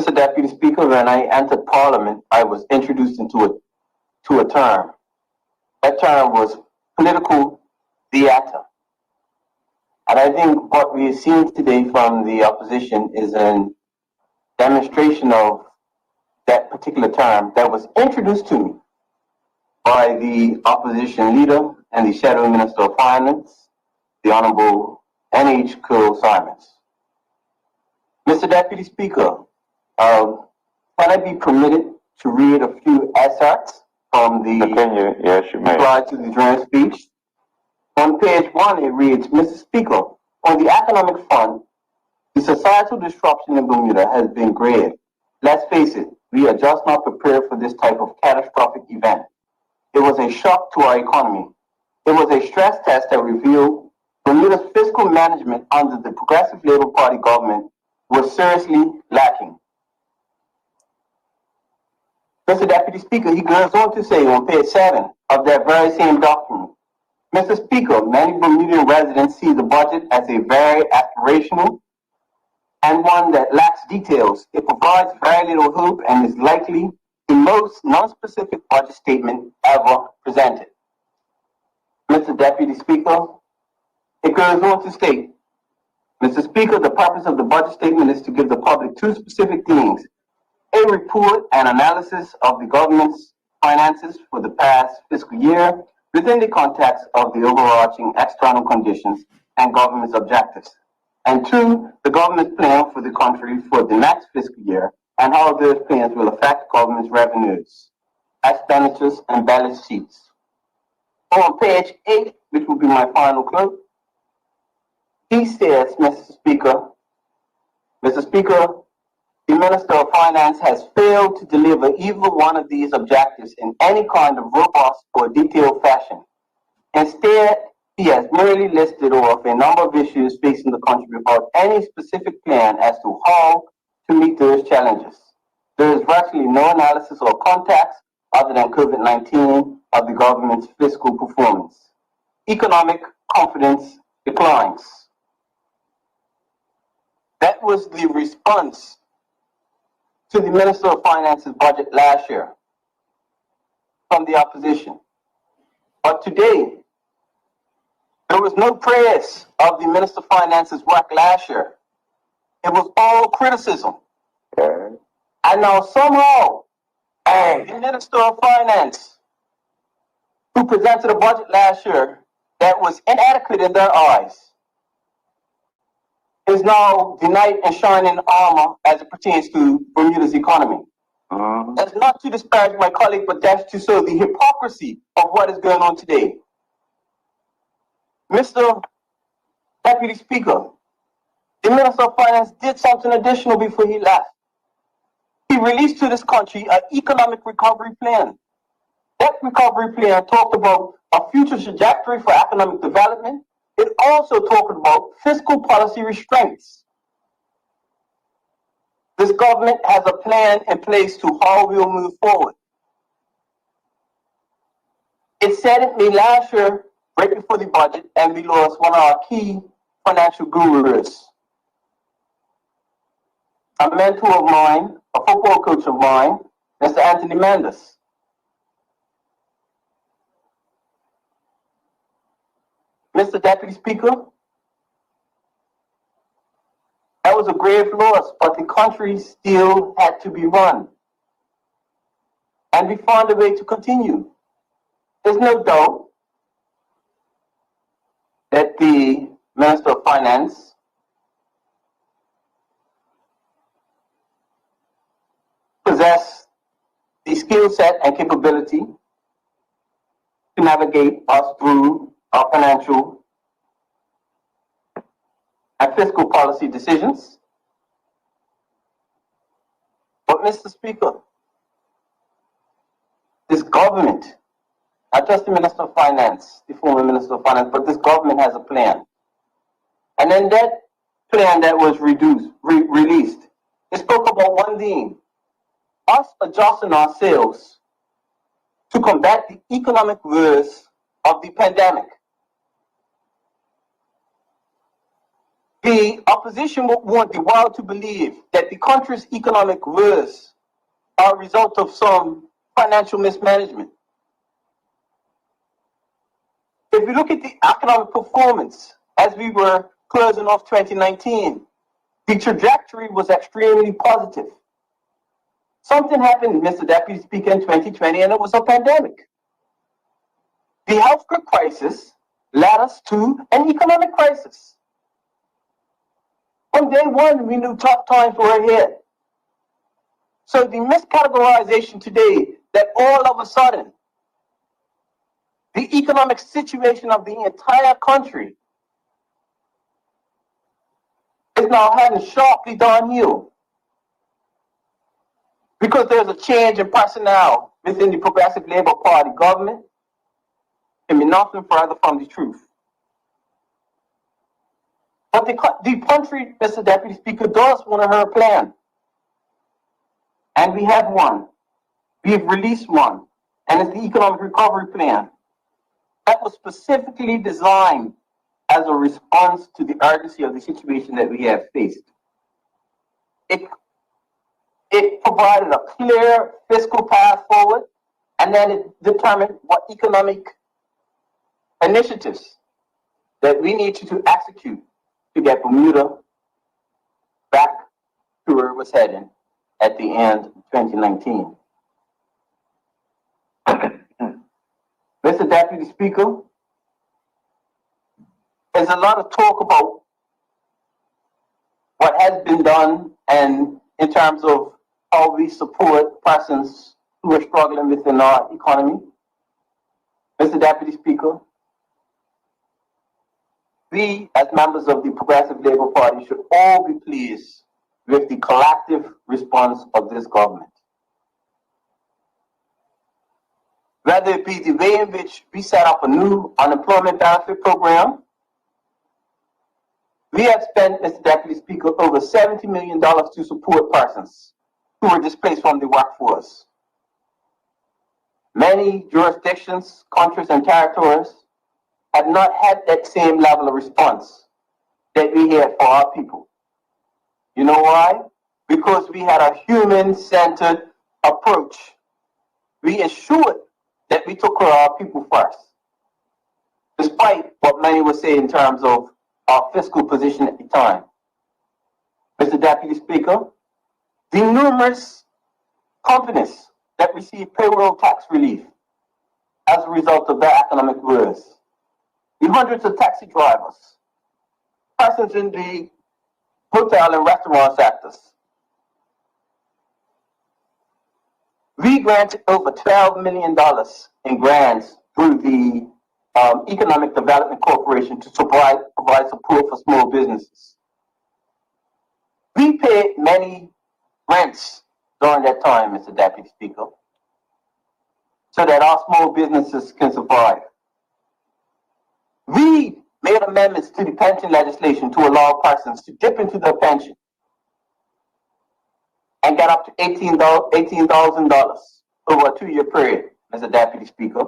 Mr. Deputy Speaker, when I entered Parliament, I was introduced to a term. That term was political theater. And I think what we are seeing today from the opposition is a demonstration of that particular term that was introduced to me by the opposition leader and the Shadow Minister of Finance, the Honorable N.H. Curl Simons. Mr. Deputy Speaker, can I be permitted to read a few excerpts from the Yes, you may. reply to the joint speech? On page 1, it reads, Mr. Speaker, on the economic front, the societal disruption in Bermuda has been grave. Let's face it, we are just not prepared for this type of catastrophic event. It was a shock to our economy. It was a stress test that revealed Bermuda's fiscal management under the Progressive Labour Party government was seriously lacking. Mr. Deputy Speaker, he goes on to say on page 7 of that very same document, Mr. Speaker, many Bermudian residents see the budget as a very aspirational and one that lacks details. It provides very little hope and is likely the most non-specific budget statement ever presented. Mr. Deputy Speaker, it goes on to state, Mr. Speaker, the purpose of the budget statement is to give the public two specific things: a report and analysis of the government's finances for the past fiscal year within the context of the overarching external conditions and government's objectives. And 2, the government's plan for the country for the next fiscal year and how those plans will affect government's revenues, expenditures, and balance sheets. On page 8, which will be my final quote, he says, Mr. Speaker, the Minister of Finance has failed to deliver either one of these objectives in any kind of robust or detailed fashion. Instead, he has merely listed off a number of issues facing the country without any specific plan as to how to meet those challenges. There is virtually no analysis or context other than COVID-19 of the government's fiscal performance. Economic confidence declines. That was the response to the Minister of Finance's budget last year from the opposition. But today, there was no praise of the Minister of Finance's work last year. It was all criticism. Okay. And now somehow, the Minister of Finance, who presented a budget last year that was inadequate in their eyes, is now the knight in shining armor as it pertains to Bermuda's economy. That's not to disparage my colleague, but that's to show the hypocrisy of what is going on today. Mr. Deputy Speaker, the Minister of Finance did something additional before he left. He released to this country an economic recovery plan. That recovery plan talked about a future trajectory for economic development. It also talked about fiscal policy restraints. This government has a plan in place to how we'll move forward. It said it me last year, right before the budget, and we lost one of our key financial gurus. A mentor of mine, a football coach of mine, Mr. Anthony Mendes. Mr. Deputy Speaker, that was a grave loss, but the country still had to be run. And we found a way to continue. There's no doubt that the Minister of Finance possessed the skill set and capability to navigate us through our financial and fiscal policy decisions. But Mr. Speaker, this government, not just the Minister of Finance, the former Minister of Finance, but this government has a plan. And then that plan that was released, it spoke about one thing: us adjusting ourselves to combat the economic woes of the pandemic. The opposition would want the world to believe that the country's economic woes are a result of some financial mismanagement. If we look at the economic performance as we were closing off 2019, the trajectory was extremely positive. Something happened, Mr. Deputy Speaker, in 2020, and it was a pandemic. The healthcare crisis led us to an economic crisis. From day one, we knew tough times were ahead. So the miscategorization today that all of a sudden, the economic situation of the entire country is now heading sharply downhill because there's a change in personnel within the Progressive Labour Party government, can be nothing further from the truth. But the country, Mr. Deputy Speaker, does want to hear a plan. And we have one. We have released one. And it's the Economic Recovery Plan that was specifically designed as a response to the urgency of the situation that we have faced. It provided a clear fiscal path forward, and then it determined what economic initiatives that we need to execute to get Bermuda back to where it was heading at the end of 2019. Mr. Deputy Speaker, there's a lot of talk about what has been done and in terms of how we support persons who are struggling within our economy. Mr. Deputy Speaker, we as members of the Progressive Labour Party should all be pleased with the collective response of this government. Whether it be the way in which we set up a new unemployment benefit program, we have spent, Mr. Deputy Speaker, over $70 million to support persons who were displaced from the workforce. Many jurisdictions, countries, and territories have not had that same level of response that we had for our people. You know why? Because we had a human-centered approach. We ensured that we took care of our people first, despite what many would say in terms of our fiscal position at the time. Mr. Deputy Speaker, the numerous companies that received payroll tax relief as a result of their economic woes, the hundreds of taxi drivers, persons in the hotel and restaurant sectors. We granted over $12 million in grants through the Economic Development Corporation to provide support for small businesses. We paid many rents during that time, Mr. Deputy Speaker, so that our small businesses can survive. We made amendments to the pension legislation to allow persons to dip into their pension and get up to $18,000 over a 2-year period, Mr. Deputy Speaker.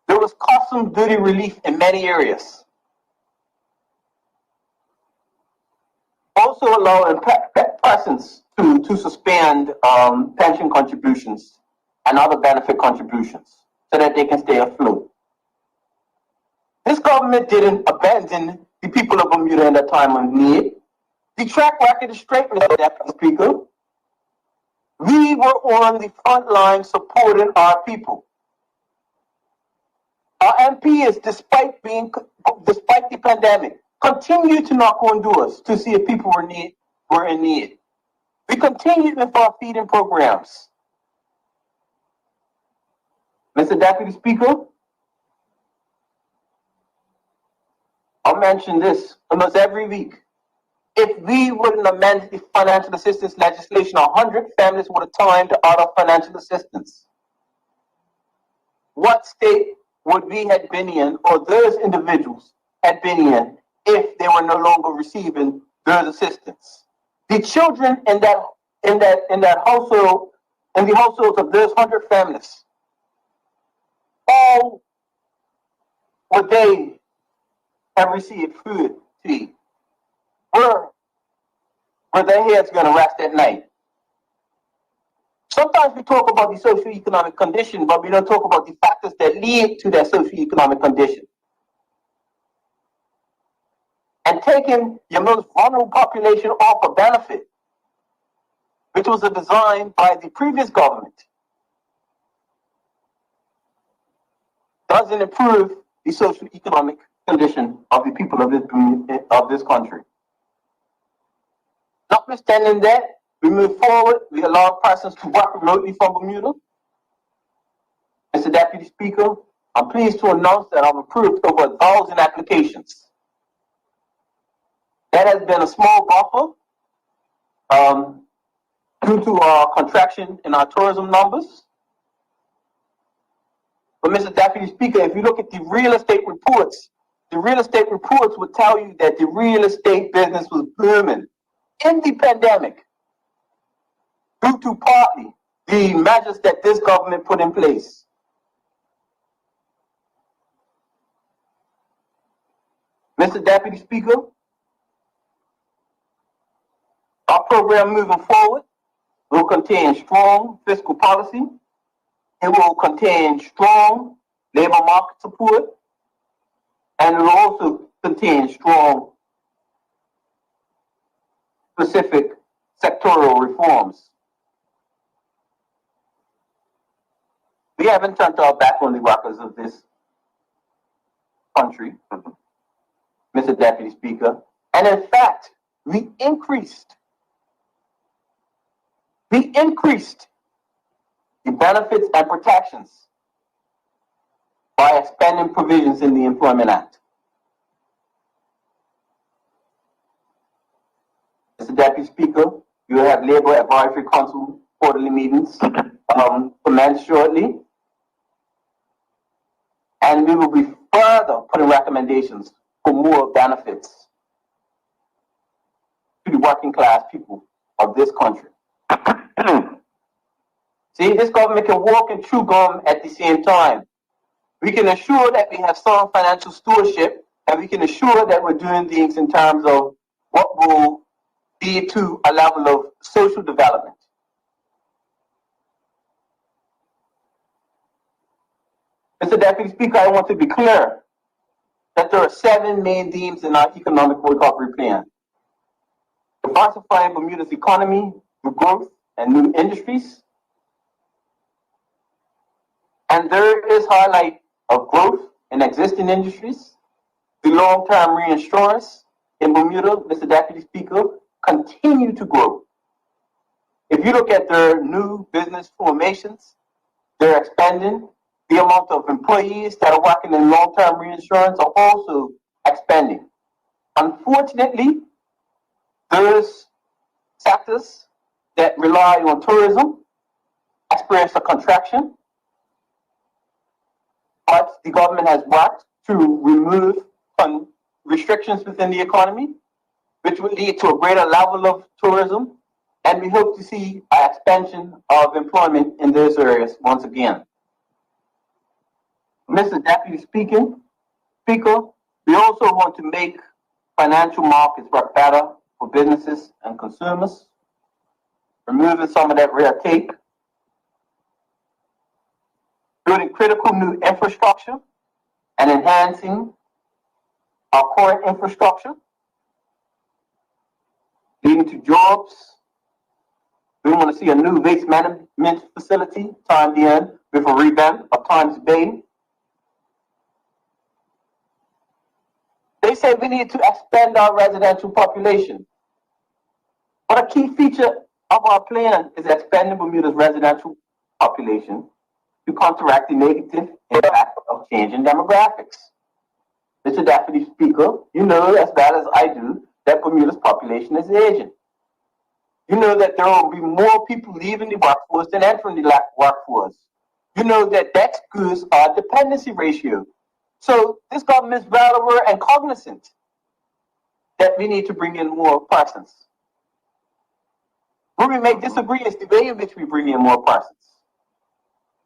There was custom duty relief in many areas. Also allowing persons to suspend pension contributions and other benefit contributions so that they can stay afloat. This government didn't abandon the people of Bermuda in their time of need. The track record is straight, Mr. Deputy Speaker. We were on the front line supporting our people. Our MPs, despite the pandemic, continued to knock on doors to see if people were in need. We continued with our feeding programs. Mr. Deputy Speaker, I'll mention this almost every week. If we wouldn't amend the financial assistance legislation, 100 families would have time to out of financial assistance. What state would we have been in, or those individuals had been in, if they were no longer receiving those assistance? The children in that household, in the households of those 100 families, all would they have received food see, where their heads going to rest at night. Sometimes we talk about the socioeconomic condition, but we don't talk about the factors that lead to that socioeconomic condition. And taking your most vulnerable population off a benefit, which was a design by the previous government, doesn't improve the socioeconomic condition of the people of this country. Notwithstanding that, we move forward. We allow persons to work remotely from Bermuda. Mr. Deputy Speaker, I'm pleased to announce that I've approved over 1,000 applications. That has been a small buffer due to our contraction in our tourism numbers. But Mr. Deputy Speaker, if you look at the real estate reports would tell you that the real estate business was booming in the pandemic due to partly the measures that this government put in place. Mr. Deputy Speaker, our program moving forward will contain strong fiscal policy. It will contain strong labor market support, and it will also contain strong specific sectoral reforms. We haven't turned our back on the workers of this country, Mr. Deputy Speaker, and in fact, we increased the benefits and protections by expanding provisions in the Employment Act. Mr. Deputy Speaker, you will have Labor Advisory Council quarterly meetings commence shortly, and we will be further putting recommendations for more benefits to the working class people of this country. See, this government can walk and chew gum at the same time. We can ensure that we have sound financial stewardship, and we can ensure that we're doing things in terms of what will lead to a level of social development. Mr. Deputy Speaker, I want to be clear that there are 7 main themes in our economic recovery plan. Diversifying Bermuda's economy with growth and new industries. And there is highlight of growth in existing industries. The long-term reinsurance in Bermuda, Mr. Deputy Speaker, continue to grow. If you look at their new business formations, they're expanding. The amount of employees that are working in long-term reinsurance are also expanding. Unfortunately, there's sectors that rely on tourism experience a contraction, but the government has worked to remove some restrictions within the economy, which would lead to a greater level of tourism, and we hope to see an expansion of employment in those areas once again. Mr. Deputy Speaker, we also want to make financial markets work better for businesses and consumers, removing some of that red tape, building critical new infrastructure, and enhancing our current infrastructure, leading to jobs. We want to see a new waste management facility timed in with a revamp of Times Bay. They say we need to expand our residential population. But a key feature of our plan is expanding Bermuda's residential population to counteract the negative impact of changing demographics. Mr. Deputy Speaker, you know as well as I do that Bermuda's population is aging. You know that there will be more people leaving the workforce than entering the workforce. You know that that skews our dependency ratio. So this government is well aware and cognizant that we need to bring in more persons. Where we may disagree is the way in which we bring in more persons.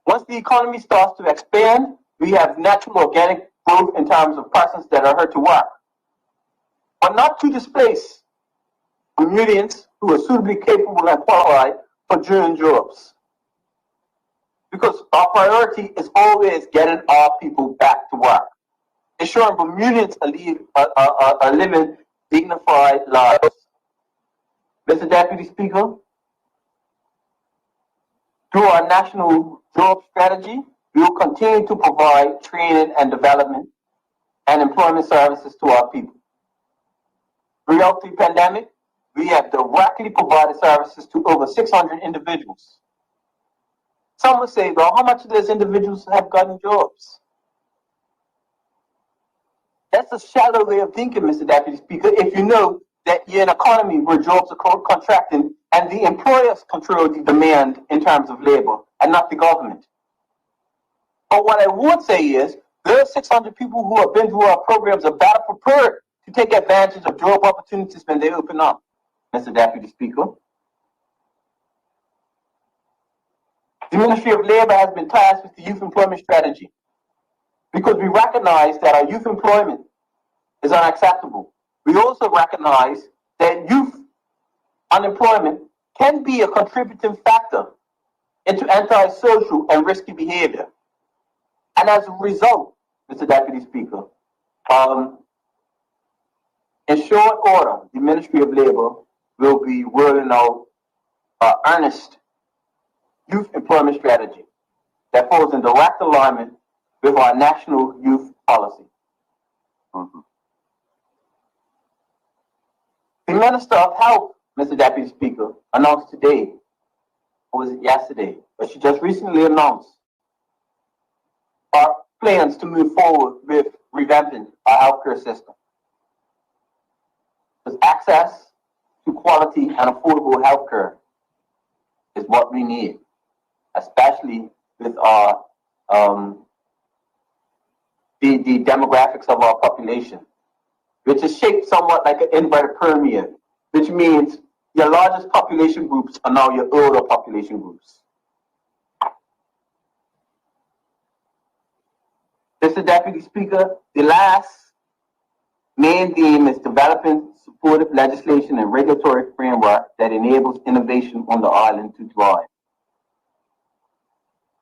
Once the economy starts to expand, we have natural organic growth in terms of persons that are here to work. but not to displace Bermudians who are suitably capable and qualified for doing jobs. Because our priority is always getting our people back to work, ensuring Bermudians are living dignified lives. Mr. Deputy Speaker, through our national job strategy, we will continue to provide training and development and employment services to our people. Throughout the pandemic, we have directly provided services to over 600 individuals. Some will say, well, how much of those individuals have gotten jobs? That's a shallow way of thinking, Mr. Deputy Speaker, if you know that you're in an economy where jobs are contracting and the employers control the demand in terms of labor and not the government. But what I would say is, those 600 people who have been through our programs are better prepared to take advantage of job opportunities when they open up, Mr. Deputy Speaker. The Ministry of Labor has been tasked with the youth employment strategy because we recognize that our youth employment is unacceptable. We also recognize that youth unemployment can be a contributing factor into antisocial and risky behavior. And as a result, Mr. Deputy Speaker, in short order, the Ministry of Labor will be rolling out earnest youth employment strategy that falls in direct alignment with our national youth policy. The Minister of Health, Mr. Deputy Speaker, announced today, or was it yesterday, but she just recently announced our plans to move forward with revamping our healthcare system. Because access to quality and affordable healthcare is what we need, especially with our the demographics of our population, which is shaped somewhat like an inverted pyramid, which means your largest population groups are now your older population groups. Mr. Deputy Speaker, the last main theme is developing supportive legislation and regulatory framework that enables innovation on the island to thrive,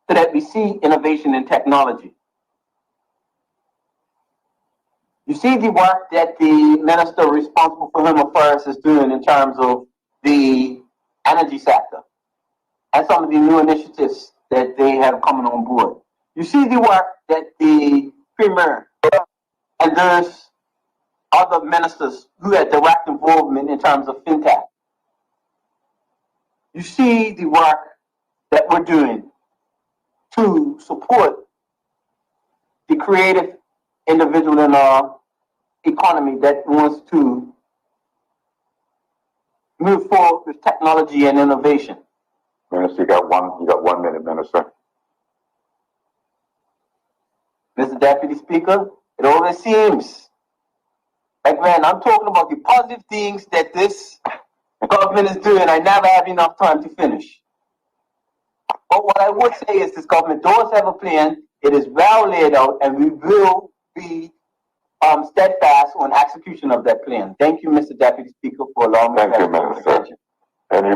so that we see innovation in technology. You see the work that the minister responsible for Home Affairs is doing in terms of the energy sector and some of the new initiatives that they have coming on board. You see the work that the Premier and those other ministers who had direct involvement in terms of fintech. You see the work that we're doing to support the creative individual in our economy that wants to move forward with technology and innovation. Minister, you got 1 minute, Minister. Mr. Deputy Speaker, it always seems like when I'm talking about the positive things that this government is doing, I never have enough time to finish. But what I would say is this government does have a plan. It is well laid out, and we will be steadfast on execution of that plan. Thank you, Mr. Deputy Speaker, for allowing me to Thank you, Minister. Any